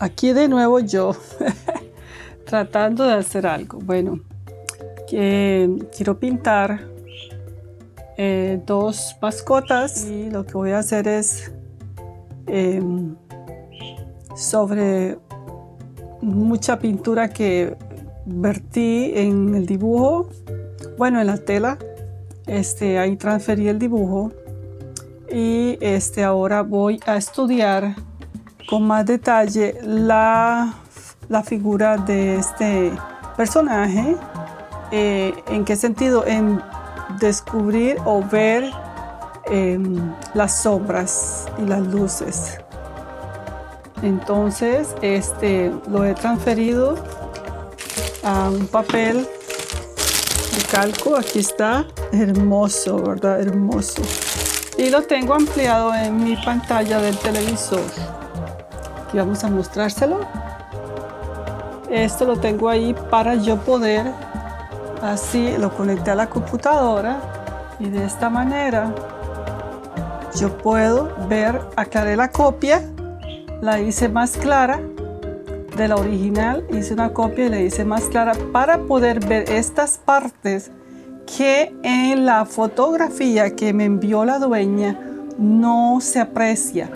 aquí de nuevo yo tratando de hacer algo. Bueno, quiero pintar dos mascotas y lo que voy a hacer es sobre mucha pintura que vertí en el dibujo, bueno, en la tela, ahí transferí el dibujo y ahora voy a estudiar con más detalle la figura de este personaje. ¿En qué sentido? En descubrir o ver las sombras y las luces. Entonces lo he transferido a un papel de calco. Aquí está, hermoso, ¿verdad? Hermoso. Y lo tengo ampliado en mi pantalla del televisor. Aquí vamos a mostrárselo. Esto lo tengo ahí para yo poder, así lo conecté a la computadora y de esta manera yo puedo ver. Aclaré la copia, la hice más clara de la original, hice una copia y la hice más clara para poder ver estas partes que en la fotografía que me envió la dueña no se aprecia,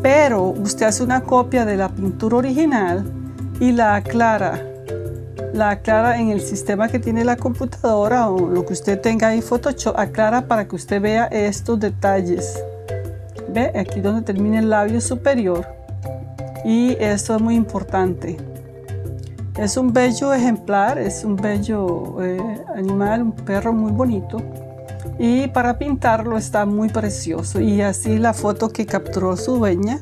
pero usted hace una copia de la pintura original y la aclara en el sistema que tiene la computadora o lo que usted tenga ahí, Photoshop, aclara para que usted vea estos detalles. Ve aquí donde termina el labio superior. Y esto es muy importante. Es un bello ejemplar, es un bello animal, un perro muy bonito. Y para pintarlo está muy precioso. Y así la foto que capturó su dueña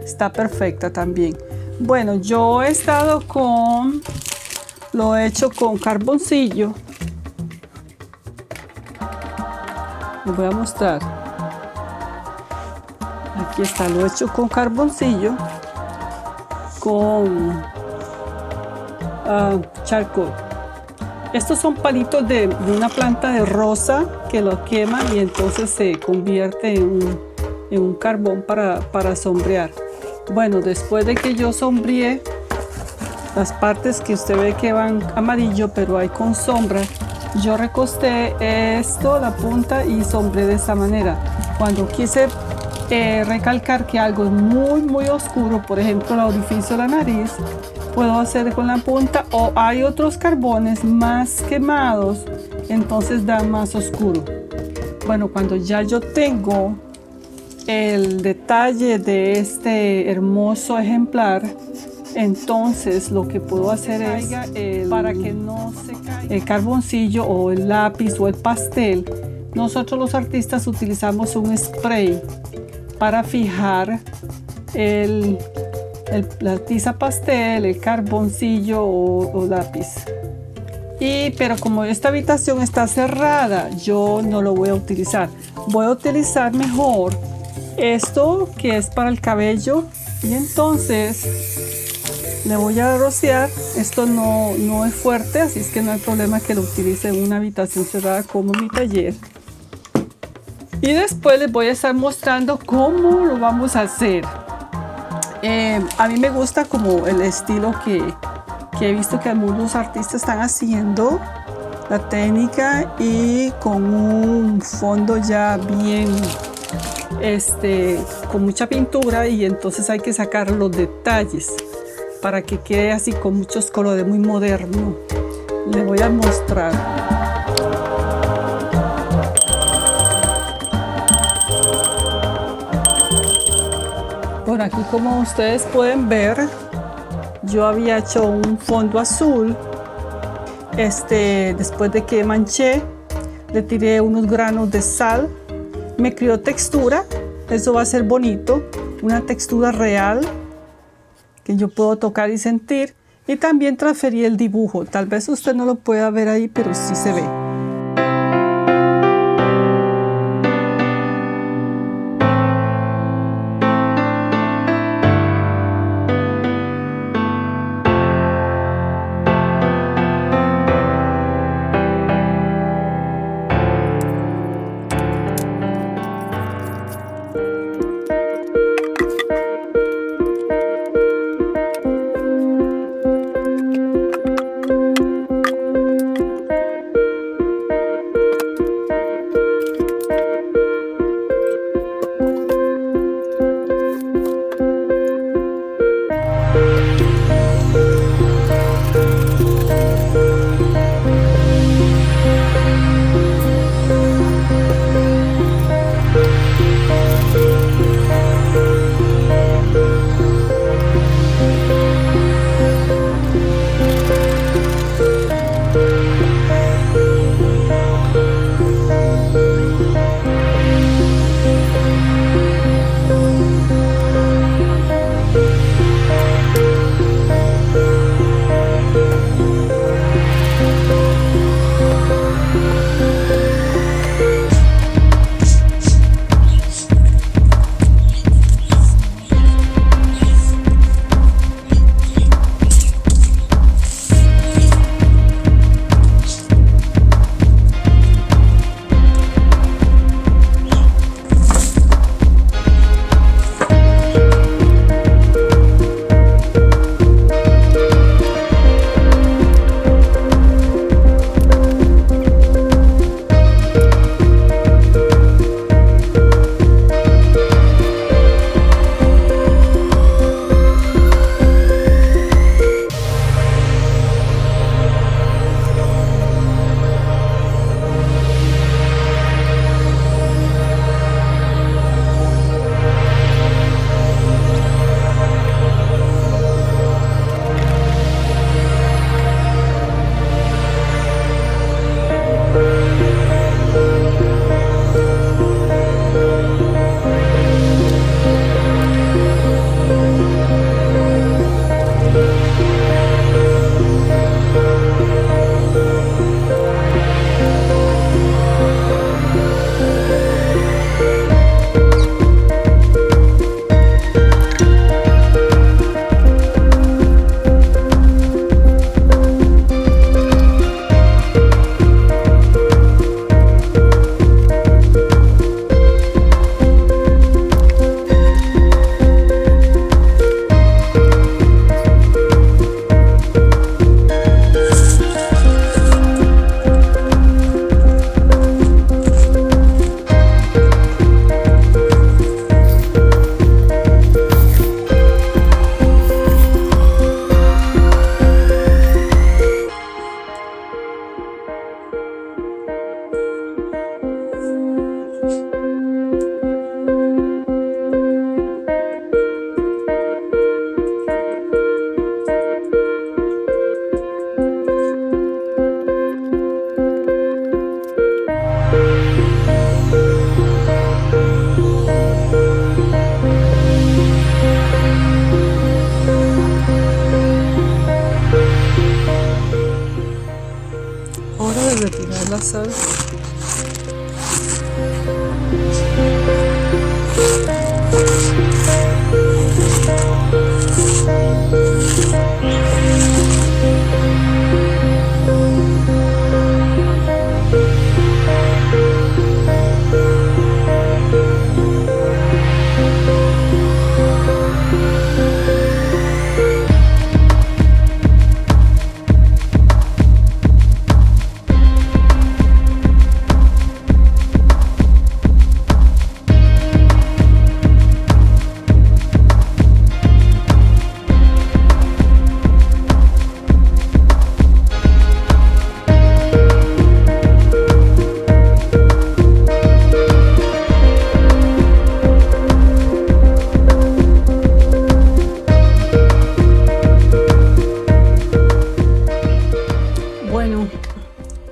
está perfecta también. Bueno, yo he estado lo he hecho con carboncillo. Les voy a mostrar. Aquí está, lo he hecho con carboncillo. Con charcoal. Estos son palitos de una planta de rosa que lo queman y entonces se convierte en un carbón para sombrear. Bueno, después de que yo sombreé las partes que usted ve que van amarillo pero hay con sombra, yo recosté la punta y sombreé de esta manera. Cuando quise recalcar que algo es muy oscuro, por ejemplo el orificio de la nariz, puedo hacer con la punta, o hay otros carbones más quemados, entonces da más oscuro. Bueno, cuando ya yo tengo el detalle de este hermoso ejemplar, entonces lo que puedo hacer es, para que no se caiga el carboncillo o el lápiz o el pastel, nosotros los artistas utilizamos un spray para fijar la tiza pastel, el carboncillo o lápiz. Pero como esta habitación está cerrada, yo no lo voy a utilizar. Voy a utilizar mejor esto que es para el cabello y entonces le voy a rociar. Esto no es fuerte, así es que no hay problema que lo utilice en una habitación cerrada como mi taller. Y después les voy a estar mostrando cómo lo vamos a hacer. A mí me gusta como el estilo que he visto que algunos artistas están haciendo, la técnica, y con un fondo ya bien, con mucha pintura, y entonces hay que sacar los detalles para que quede así con muchos colores, muy moderno. Les voy a mostrar. Bueno, aquí como ustedes pueden ver, yo había hecho un fondo azul. Después de que manché, le tiré unos granos de sal. Me creó textura. Eso va a ser bonito. Una textura real que yo puedo tocar y sentir. Y también transferí el dibujo. Tal vez usted no lo pueda ver ahí, pero sí se ve. la sal.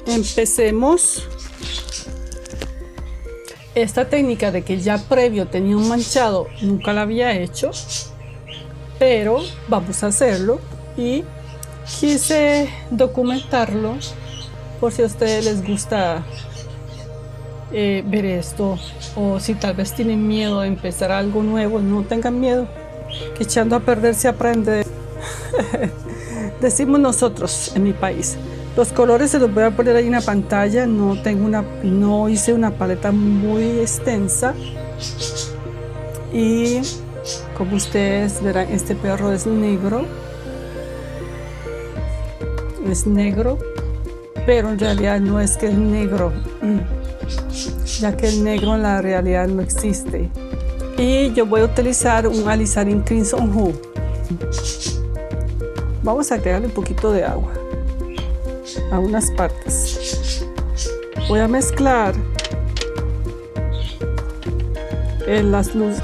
Empecemos. Esta técnica de que ya previo tenía un manchado, nunca la había hecho, pero vamos a hacerlo y quise documentarlo por si a ustedes les gusta ver esto, o si tal vez tienen miedo de empezar algo nuevo. No tengan miedo, que echando a perder se aprende. Decimos nosotros en mi país. Los colores se los voy a poner ahí en la pantalla. No hice una paleta muy extensa. Y como ustedes verán, este perro es negro. Es negro, pero en realidad no es que es negro, ya que el negro en la realidad no existe. Y yo voy a utilizar un alizarin Crimson Hue. Vamos a agregarle un poquito de agua a unas partes. Voy a mezclar el azul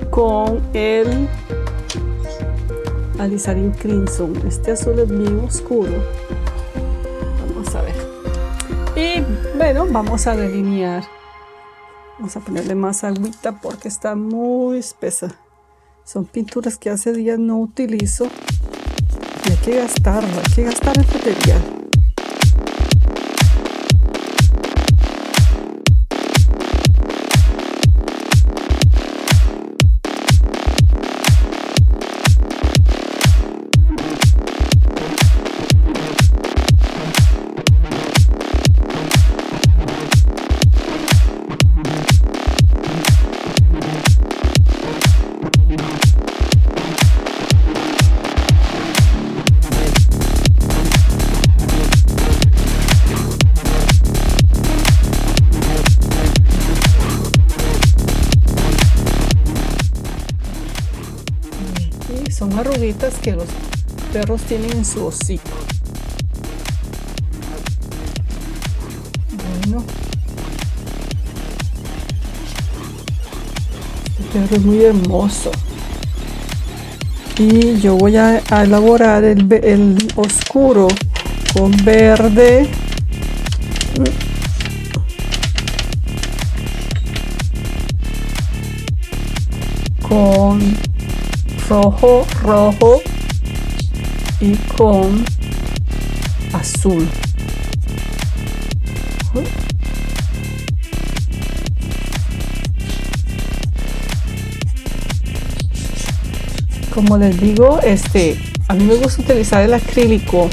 con el alizarin Crimson. Este azul es bien oscuro. Vamos a ver. Y bueno, vamos a delinear. Vamos a ponerle más agüita porque está muy espesa. Son pinturas que hace días no utilizo. Y hay que gastar el material. Son arruguitas que los perros tienen en su hocico. Bueno, este perro es muy hermoso. Y yo voy a elaborar el oscuro con verde, con rojo y con azul. Como les digo, a mí me gusta utilizar el acrílico.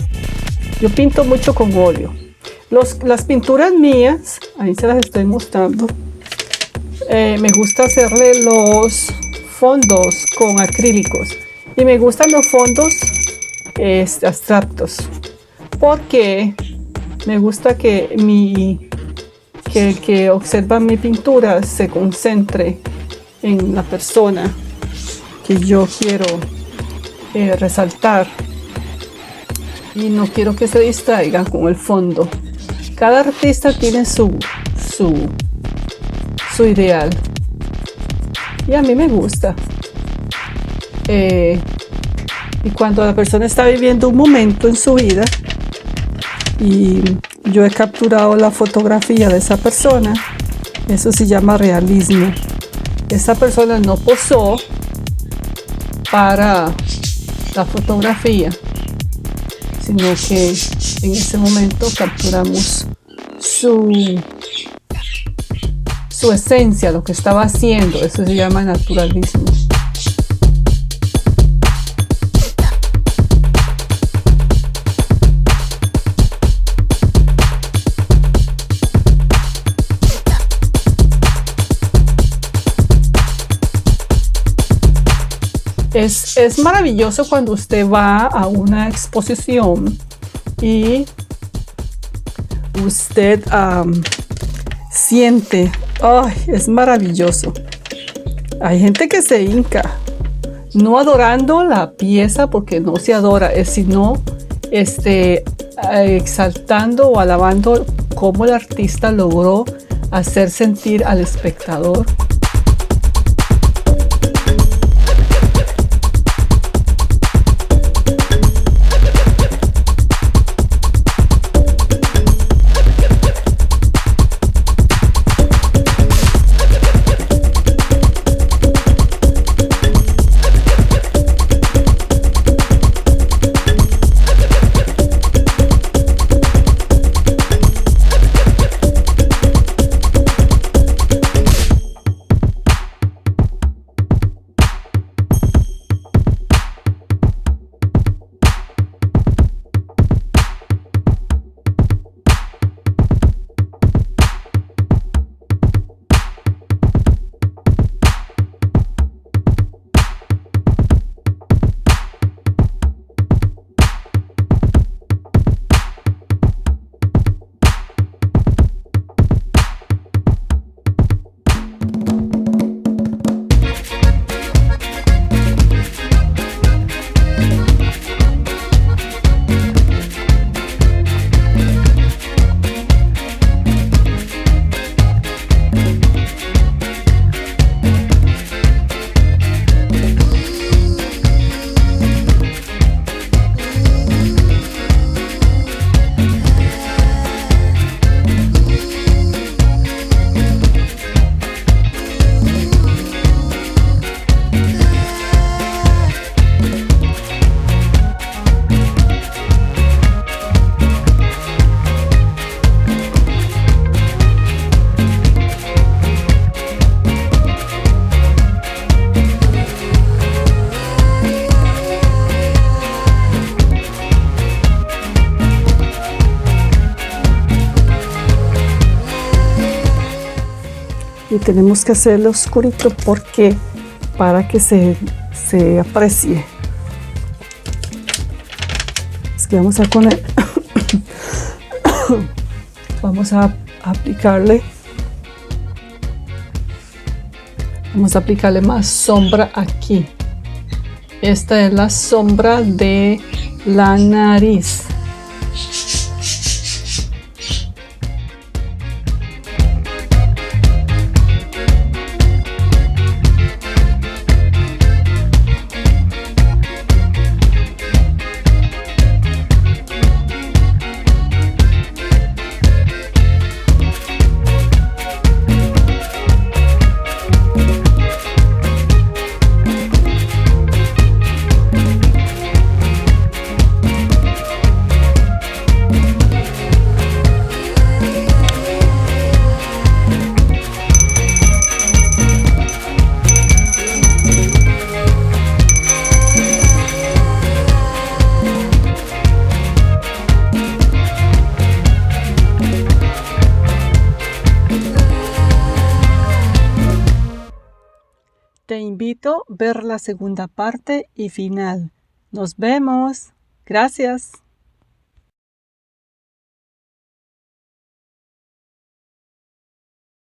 Yo pinto mucho con óleo. Las pinturas mías, ahí se las estoy mostrando. Me gusta hacerle los fondos con acrílicos, y me gustan los fondos abstractos porque me gusta que el que observa mi pintura se concentre en la persona que yo quiero resaltar, y no quiero que se distraigan con el fondo. Cada artista tiene su ideal. Y a mí me gusta. Y cuando la persona está viviendo un momento en su vida y yo he capturado la fotografía de esa persona, eso se llama realismo. Esa persona no posó para la fotografía, sino que en ese momento capturamos su esencia, lo que estaba haciendo. Eso se llama naturalismo. Es maravilloso cuando usted va a una exposición y usted siente, ¡ay! Es maravilloso. Hay gente que se hinca, no adorando la pieza, porque no se adora, sino exaltando o alabando cómo el artista logró hacer sentir al espectador. Y tenemos que hacerlo oscurito porque para que se aprecie. Es que vamos a poner vamos a aplicarle más sombra aquí. Esta es la sombra de la nariz. Te invito a ver la segunda parte y final. Nos vemos. Gracias.